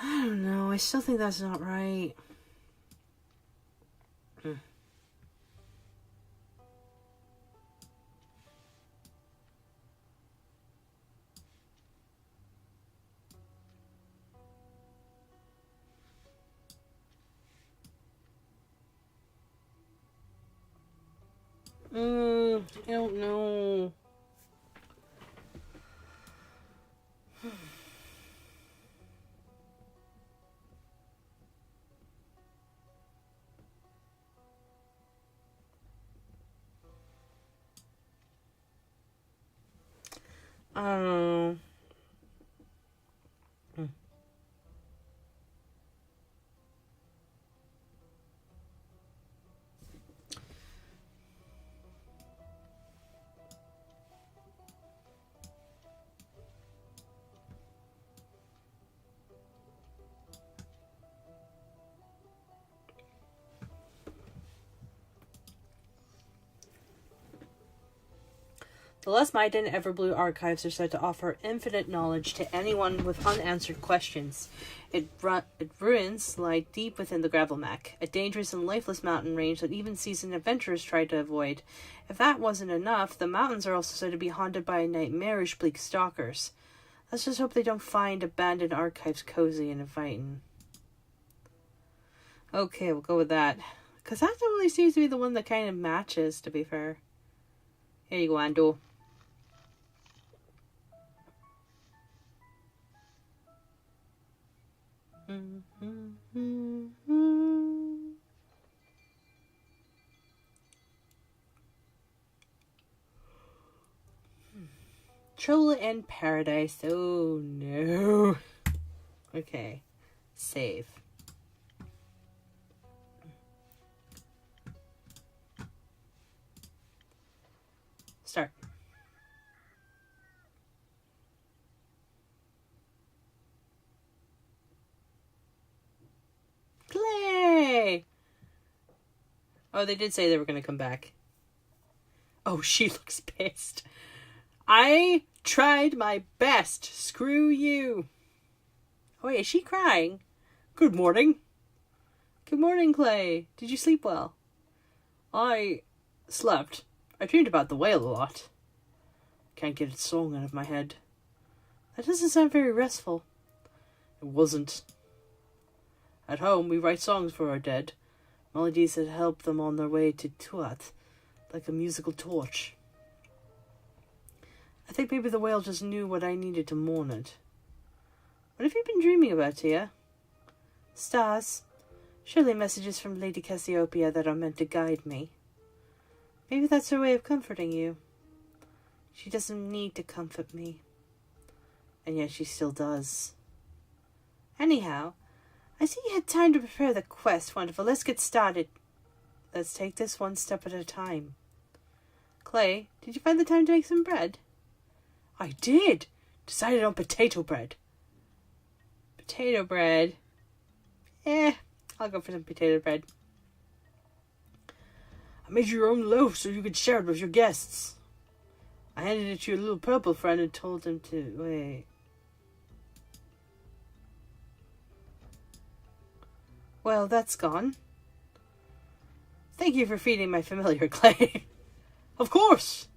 I don't know. I still think that's not right. I don't know. I don't know. The Les Maiden Everblue archives are said to offer infinite knowledge to anyone with unanswered questions. Its ruins lie deep within the Gravelneck, a dangerous and lifeless mountain range that even seasoned adventurers try to avoid. If that wasn't enough, the mountains are also said to be haunted by nightmarish bleak stalkers. Let's just hope they don't find abandoned archives cozy and inviting. Okay, we'll go with that. Because that really seems to be the one that kind of matches, to be fair. Here you go, Ando. Troll in Paradise. Oh no. Okay. Save. Start. Play! Oh, they did say they were going to come back. Oh, she looks pissed. I tried my best. Screw you. Oh, wait, is she crying? Good morning. Good morning, Clay. Did you sleep well? I slept. I dreamed about the whale a lot. Can't get its song out of my head. That doesn't sound very restful. It wasn't. At home, we write songs for our dead. Melodies that help them on their way to Tuat, like a musical torch. I think maybe the whale just knew what I needed to mourn it. What have you been dreaming about, Tia? Stars. Surely messages from Lady Cassiopeia that are meant to guide me. Maybe that's her way of comforting you. She doesn't need to comfort me. And yet she still does. Anyhow, I see you had time to prepare the quest. Wonderful. Let's get started. Let's take this one step at a time. Clay, did you find the time to make some bread? I did. Decided on potato bread. Potato bread? I'll go for some potato bread. I made you your own loaf so you could share it with your guests. I handed it to your little purple friend and told him to... Wait. Well, that's gone. Thank you for feeding my familiar, Clay. Of course!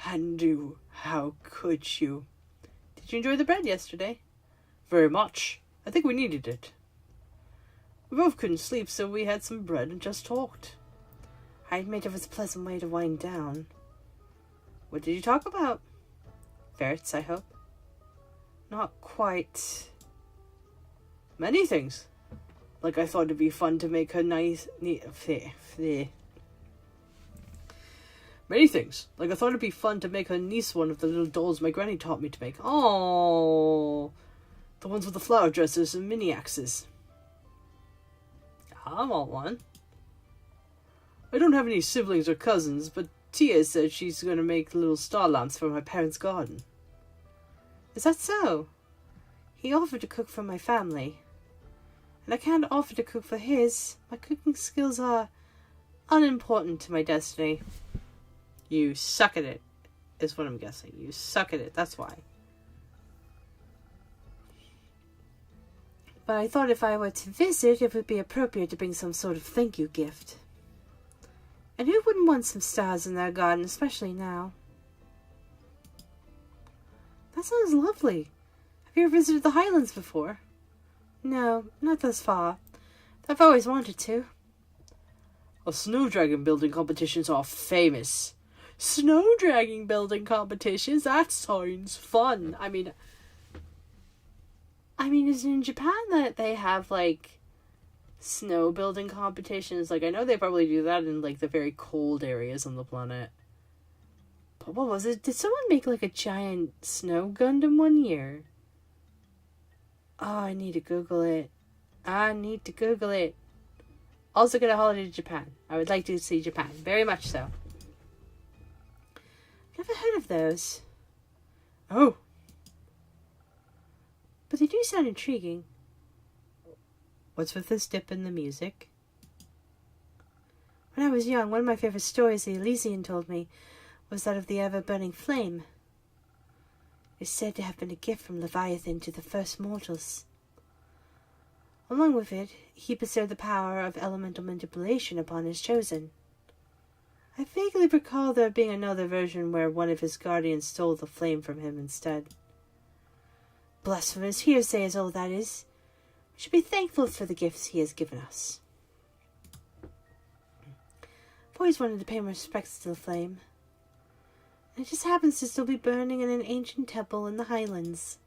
And you, how could you? Did you enjoy the bread yesterday? Very much. I think we needed it. We both couldn't sleep, so we had some bread and just talked. I admit it was a pleasant way to wind down. What did you talk about? Ferrets, I hope. Not quite. Many things. Like I thought it'd be fun to make her nice... Many things. Like I thought it'd be fun to make her niece one of the little dolls my granny taught me to make. Oh, the ones with the flower dresses and mini axes. I want one. I don't have any siblings or cousins, but Tia said she's going to make little star lamps for my parents' garden. Is that so? He offered to cook for my family. And I can't offer to cook for his. My cooking skills are unimportant to my destiny. You suck at it, is what I'm guessing. You suck at it, that's why. But I thought if I were to visit, it would be appropriate to bring some sort of thank you gift. And who wouldn't want some stars in their garden, especially now? That sounds lovely. Have you ever visited the Highlands before? No, not thus far. I've always wanted to. Well, snow dragon building competitions are famous. Snow dragon building competitions? That sounds fun. I mean, is it in Japan that they have, like, snow building competitions? Like, I know they probably do that in, like, the very cold areas on the planet. But what was it? Did someone make, like, a giant snow Gundam one year? Oh, I need to Google it. Also get a holiday to Japan. I would like to see Japan. Very much so. Never heard of those. Oh. But they do sound intriguing. What's with this dip in the music? When I was young, one of my favorite stories the Elysian told me was that of the ever-burning flame. It is said to have been a gift from Leviathan to the first mortals. Along with it, he bestowed the power of elemental manipulation upon his chosen. I vaguely recall there being another version where one of his guardians stole the flame from him instead. Blasphemous hearsay is all that is. We should be thankful for the gifts he has given us. I've always wanted to pay my respects to the flame. And it just happens to still be burning in an ancient temple in the Highlands,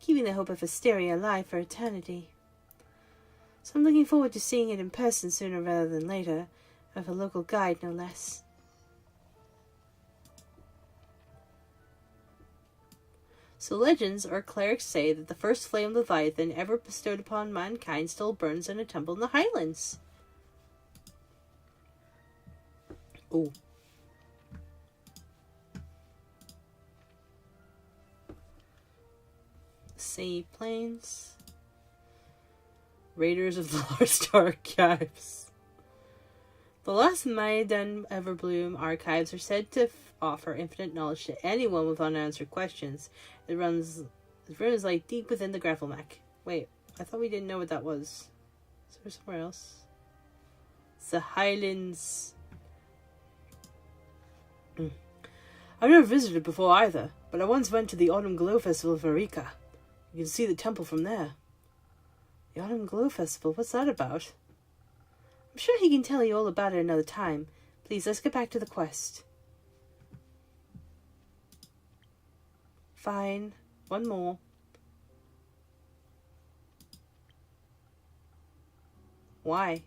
keeping the hope of Asteria alive for eternity. So I'm looking forward to seeing it in person sooner rather than later, with a local guide no less. So legends or clerics say that the first flame Leviathan ever bestowed upon mankind still burns in a temple in the Highlands. Oh. Sea Plains. Raiders of the Lost Archives. The Last Maiden Everbloom archives are said to offer infinite knowledge to anyone with unanswered questions. It runs like deep within the Gravelmach. Wait, I thought we didn't know what that was. Is there somewhere else? It's the Highlands. I've never visited before either, but I once went to the Autumn Glow Festival of Arica. You can see the temple from there. The Autumn Glow Festival, what's that about? I'm sure he can tell you all about it another time. Please, let's get back to the quest. Fine. One more. Why?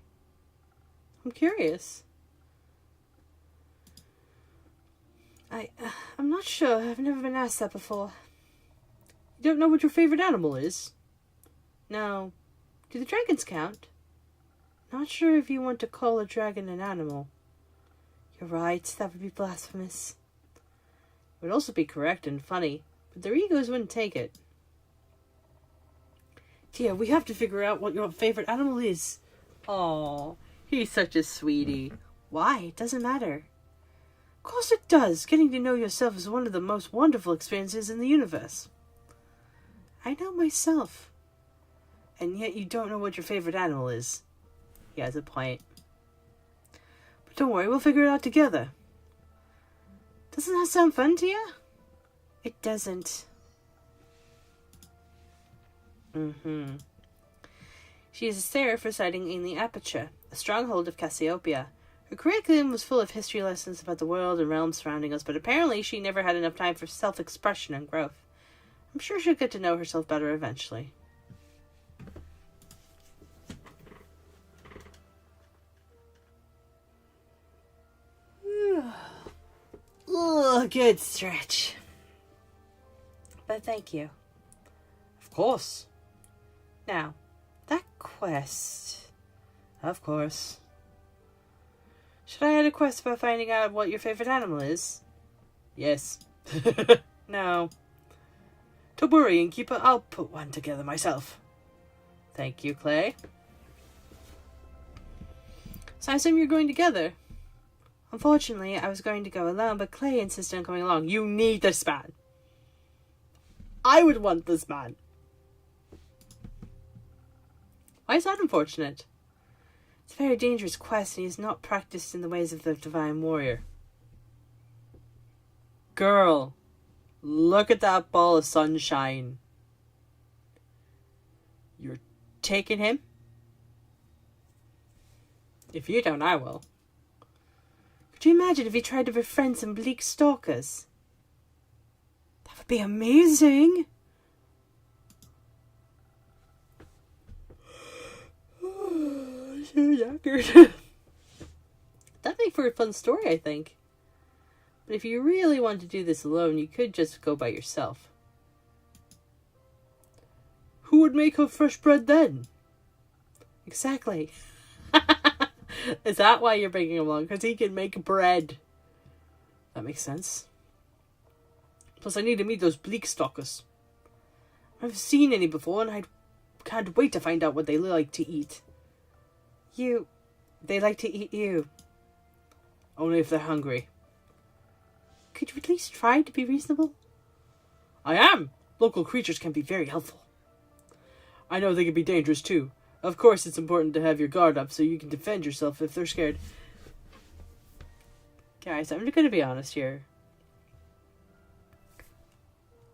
I'm curious. I'm not sure. I've never been asked that before. You don't know what your favorite animal is? No. Do the dragons count? Not sure if you want to call a dragon an animal. You're right, that would be blasphemous. It would also be correct and funny, but their egos wouldn't take it. Dear, we have to figure out what your favorite animal is. Aw, he's such a sweetie. Why? It doesn't matter. Of course it does. Getting to know yourself is one of the most wonderful experiences in the universe. I know myself. And yet you don't know what your favorite animal is. He has a point. But don't worry, we'll figure it out together. Doesn't that sound fun to you? It doesn't. She is a seraph residing in the Aperture, a stronghold of Cassiopeia. Her curriculum was full of history lessons about the world and realms surrounding us, but apparently she never had enough time for self-expression and growth. I'm sure she'll get to know herself better eventually. Good stretch. But thank you. Of course. Now, that quest. Of course. Should I add a quest about finding out what your favorite animal is? Yes. No. Don't worry, Innkeeper. I'll put one together myself. Thank you, Clay. So I assume you're going together? Unfortunately, I was going to go alone, but Clay insisted on coming along. You need this man. I would want this man. Why is that unfortunate? It's a very dangerous quest, and he is not practiced in the ways of the divine warrior. Girl, look at that ball of sunshine. You're taking him? If you don't, I will. Could you imagine if he tried to befriend some bleak stalkers? That would be amazing. Oh, so knackered. That'd make for a fun story, I think. But if you really want to do this alone, you could just go by yourself. Who would make her fresh bread then? Exactly. Is that why you're bringing him along? Because he can make bread. That makes sense. Plus, I need to meet those bleak stalkers. I've seen any before, and I can't wait to find out what they like to eat. They like to eat you. Only if they're hungry. Could you at least try to be reasonable? I am! Local creatures can be very helpful. I know they can be dangerous too. Of course, it's important to have your guard up so you can defend yourself if they're scared. Guys, I'm going to be honest here.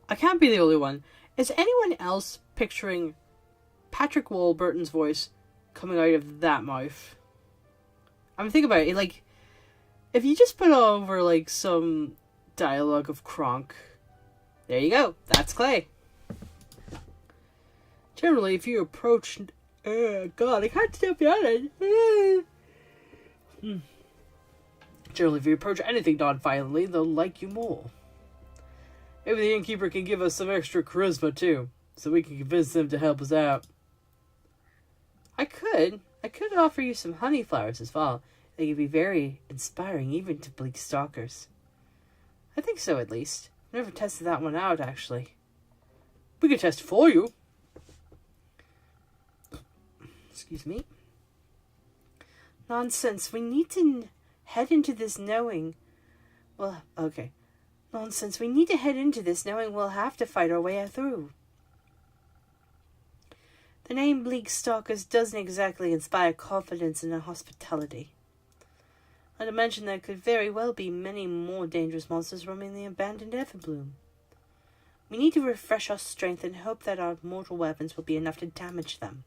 I can't be the only one. Is anyone else picturing Patrick Warburton's voice coming out of that mouth? I mean, think about it. Like, if you just put over, like, some dialogue of Kronk, there you go. That's Clay. Generally, if you approach... God, I can't step on it. Generally, if you approach anything non-violently, they'll like you more. Maybe the innkeeper can give us some extra charisma, too, so we can convince them to help us out. I could offer you some honey flowers as well. They could be very inspiring, even to bleak stalkers. I think so, at least. I've never tested that one out, actually. We could test for you. Excuse me. Nonsense. We need to head into this knowing... Well, okay. Nonsense. We need to head into this knowing we'll have to fight our way through. The name Bleak Stalkers doesn't exactly inspire confidence in our hospitality. Not to mention there could very well be many more dangerous monsters roaming the abandoned Everbloom. We need to refresh our strength and hope that our mortal weapons will be enough to damage them.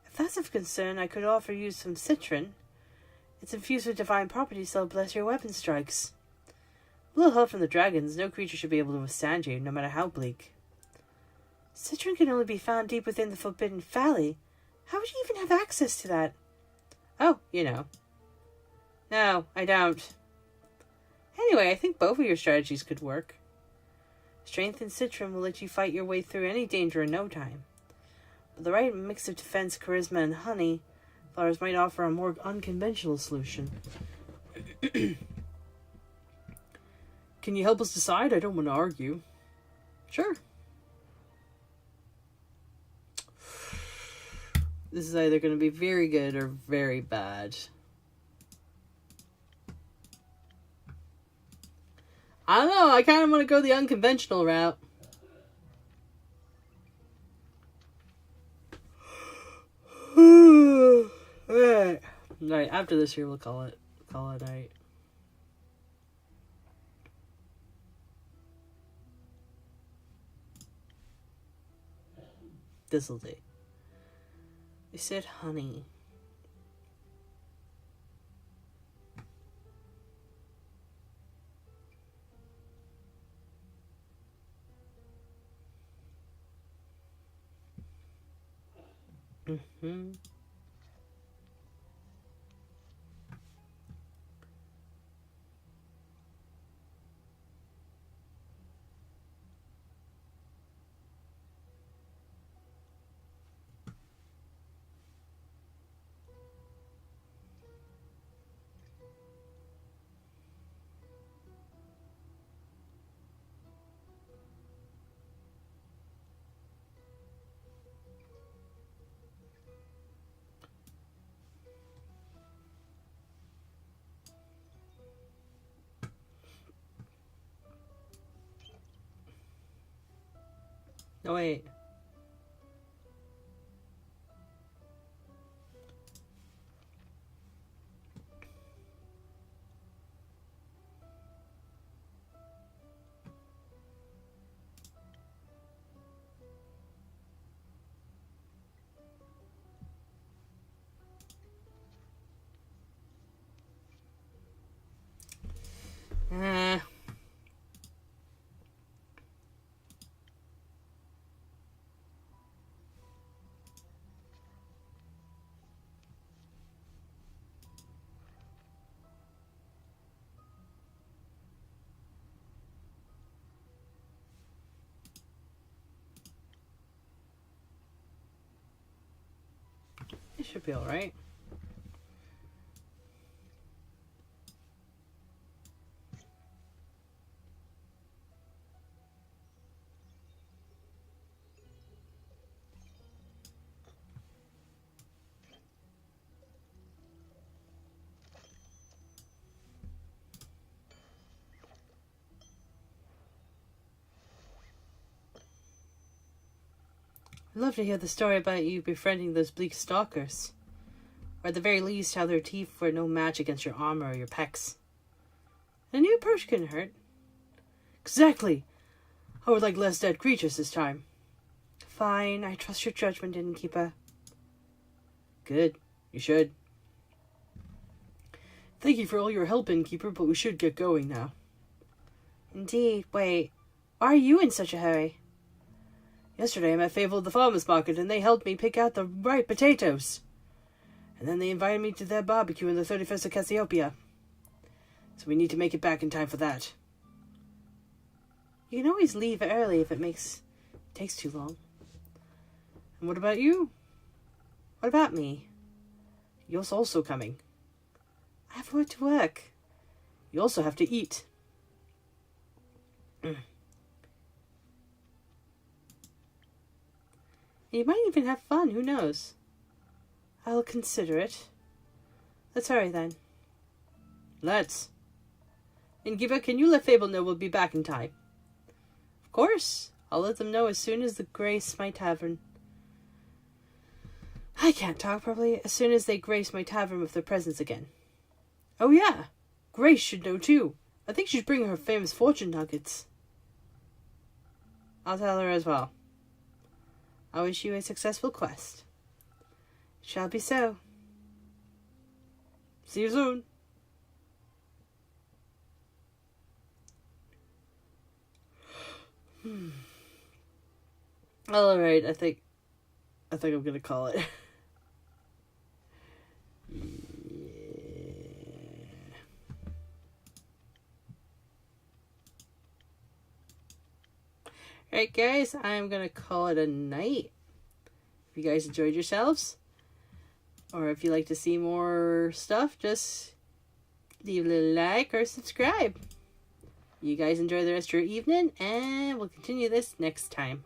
If that's of concern, I could offer you some citron. It's infused with divine properties that'll bless your weapon strikes. With a little help from the dragons, no creature should be able to withstand you, no matter how bleak. Citron can only be found deep within the Forbidden Valley. How would you even have access to that? Oh, you know. No, I don't. Anyway, I think both of your strategies could work. Strength and citron will let you fight your way through any danger in no time. With the right mix of defense, charisma, and honey, flowers might offer a more unconventional solution. Can you help us decide? I don't want to argue. Sure. This is either going to be very good or very bad. I don't know. I kind of want to go the unconventional route. Alright. Right, after this here, we'll call it night. This'll do. They said honey. Mm-hmm. No, wait. It should be alright. I'd love to hear the story about you befriending those bleak stalkers. Or at the very least, how their teeth were no match against your armor or your pecs. A new approach couldn't hurt. Exactly. I would like less dead creatures this time. Fine, I trust your judgment, Innkeeper. Good. You should. Thank you for all your help, Innkeeper, but we should get going now. Indeed. Wait, why are you in such a hurry? Yesterday I met Fable at the farmer's market, and they helped me pick out the right potatoes. And then they invited me to their barbecue on the 31st of Cassiopeia. So we need to make it back in time for that. You can always leave early if it takes too long. And what about you? What about me? You're also coming. I have work to work. You also have to eat. You might even have fun, who knows? I'll consider it. Let's hurry then. Let's. And Giva, can you let Fable know we'll be back in time? Of course. I'll let them know as soon as they grace my tavern. I can't talk properly. As soon as they grace my tavern with their presence again. Oh yeah. Grace should know too. I think she's bringing her famous fortune nuggets. I'll tell her as well. I wish you a successful quest. It shall be so. See you soon. Alright, I think I'm gonna call it. Alright guys, I'm gonna call it a night. If you guys enjoyed yourselves, or if you'd like to see more stuff, just leave a little like or subscribe. You guys enjoy the rest of your evening, and we'll continue this next time.